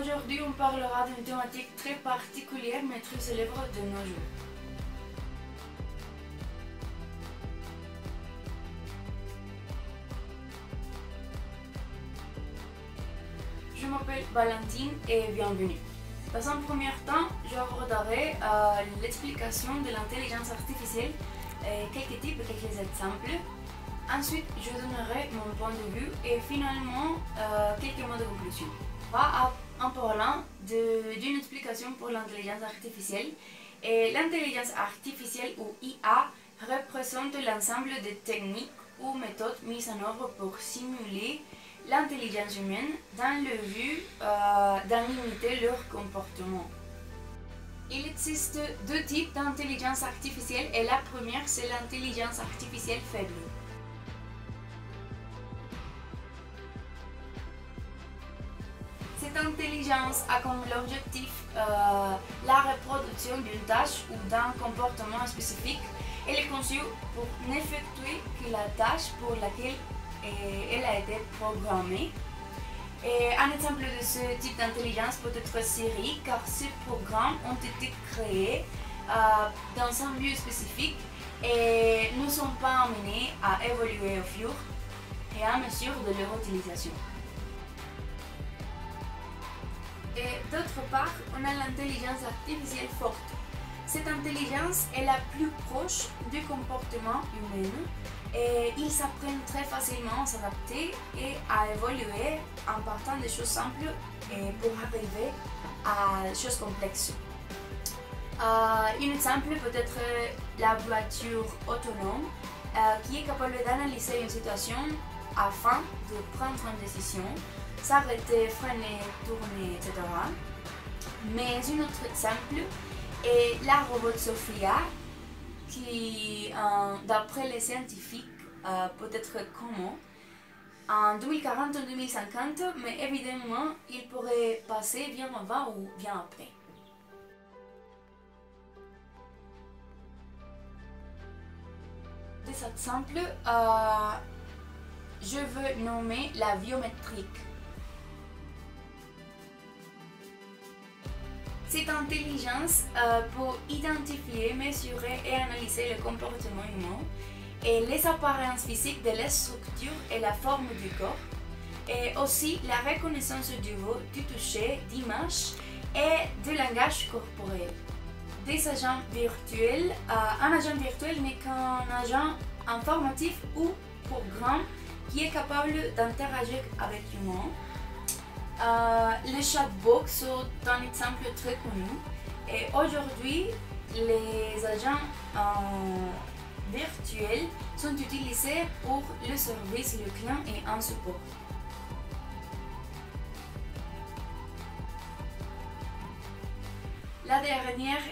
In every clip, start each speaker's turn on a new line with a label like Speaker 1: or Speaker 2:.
Speaker 1: Aujourd'hui, on parlera d'une thématique très particulière mais très célèbre de nos jours. Je m'appelle Valentine et bienvenue. Dans un premier temps, j'aborderai l'explication de l'intelligence artificielle, quelques types et quelques exemples. Ensuite, je donnerai mon point de vue et finalement quelques mots de conclusion. En parlant d'une explication pour l'intelligence artificielle, l'intelligence artificielle ou IA représente l'ensemble des techniques ou méthodes mises en œuvre pour simuler l'intelligence humaine dans le but d'en limiter leur comportement. Il existe deux types d'intelligence artificielle et la première c'est l'intelligence artificielle faible. Cette intelligence a comme objectif la reproduction d'une tâche ou d'un comportement spécifique. Elle est conçue pour n'effectuer que la tâche pour laquelle elle a été programmée. Et un exemple de ce type d'intelligence peut être Siri, car ces programmes ont été créés dans un but spécifique et ne sont pas amenés à évoluer au fur et à mesure de leur utilisation. Et d'autre part, on a l'intelligence artificielle forte. Cette intelligence est la plus proche du comportement humain et ils apprennent très facilement à s'adapter et à évoluer en partant des choses simples pour arriver à des choses complexes. Un exemple peut être la voiture autonome qui est capable d'analyser une situation afin de prendre une décision, s'arrêter, freiner, tourner, etc. Mais un autre exemple est la robot Sophia qui, d'après les scientifiques, peut être commun en 2040 ou 2050, mais évidemment, il pourrait passer bien avant ou bien après. Des exemples, je veux nommer la biométrique. Cette intelligence peut identifier, mesurer et analyser le comportement humain et les apparences physiques de la structure et la forme du corps, et aussi la reconnaissance du voix, du toucher, d'images et du langage corporel. Des agents virtuels, un agent virtuel n'est qu'un agent informatif ou programme qui est capable d'interagir avec l'humain. Les chatbots sont un exemple très connu et aujourd'hui les agents virtuels sont utilisés pour le service le client et un support. La dernière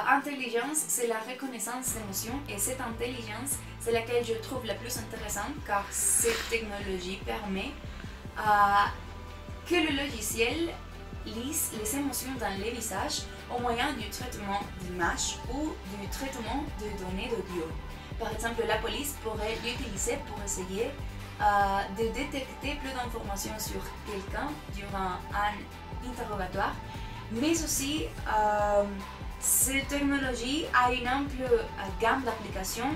Speaker 1: intelligence, c'est la reconnaissance d'émotions et cette intelligence, c'est laquelle je trouve la plus intéressante car cette technologie permet que le logiciel lise les émotions dans les visages au moyen du traitement d'images ou du traitement de données d'audio. Par exemple, la police pourrait l'utiliser pour essayer de détecter plus d'informations sur quelqu'un durant un interrogatoire, mais aussi cette technologie a une ample gamme d'applications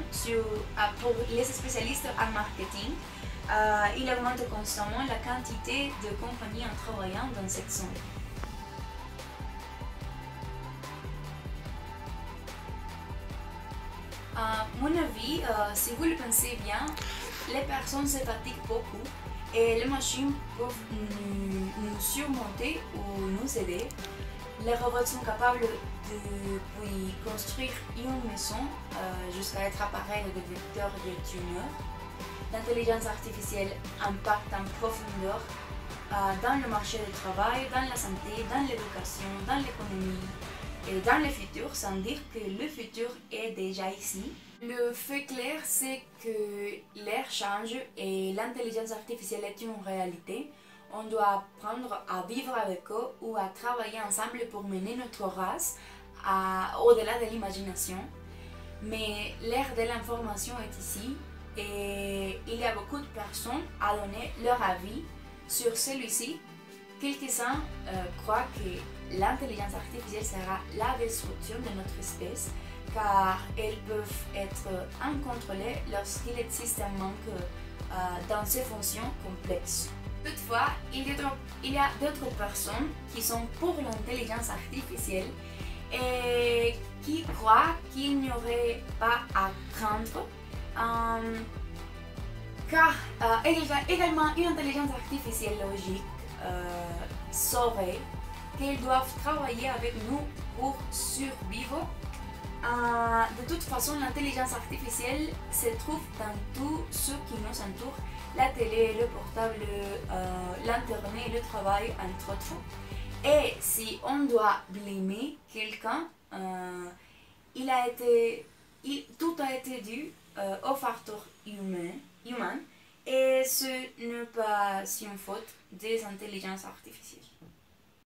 Speaker 1: pour les spécialistes en marketing. Il augmente constamment la quantité de compagnies en travaillant dans cette zone. À mon avis, si vous le pensez bien, les personnes se fatiguent beaucoup et les machines peuvent nous surmonter ou nous aider. Les robots sont capables de construire une maison jusqu'à être appareils de vecteurs de tumeurs. L'intelligence artificielle impacte en profondeur dans le marché du travail, dans la santé, dans l'éducation, dans l'économie et dans le futur, sans dire que le futur est déjà ici. Le fait clair, c'est que l'ère change et l'intelligence artificielle est une réalité. On doit apprendre à vivre avec eux ou à travailler ensemble pour mener notre race au-delà de l'imagination. Mais l'ère de l'information est ici. Et il y a beaucoup de personnes à donner leur avis sur celui-ci quelques-uns croient que l'intelligence artificielle sera la destruction de notre espèce car elles peuvent être incontrôlées lorsqu'il existe un manque dans ces fonctions complexes. Toutefois, il y a d'autres personnes qui sont pour l'intelligence artificielle et qui croient qu'il n'y aurait pas à craindre car également une intelligence artificielle logique saurait qu'elles doivent travailler avec nous pour survivre. De toute façon, l'intelligence artificielle se trouve dans tout ce qui nous entoure, la télé, le portable, l'internet, le travail, entre autres. Et si on doit blâmer quelqu'un, tout a été dû au facteur humain et ce n'est pas une faute des intelligences artificielles.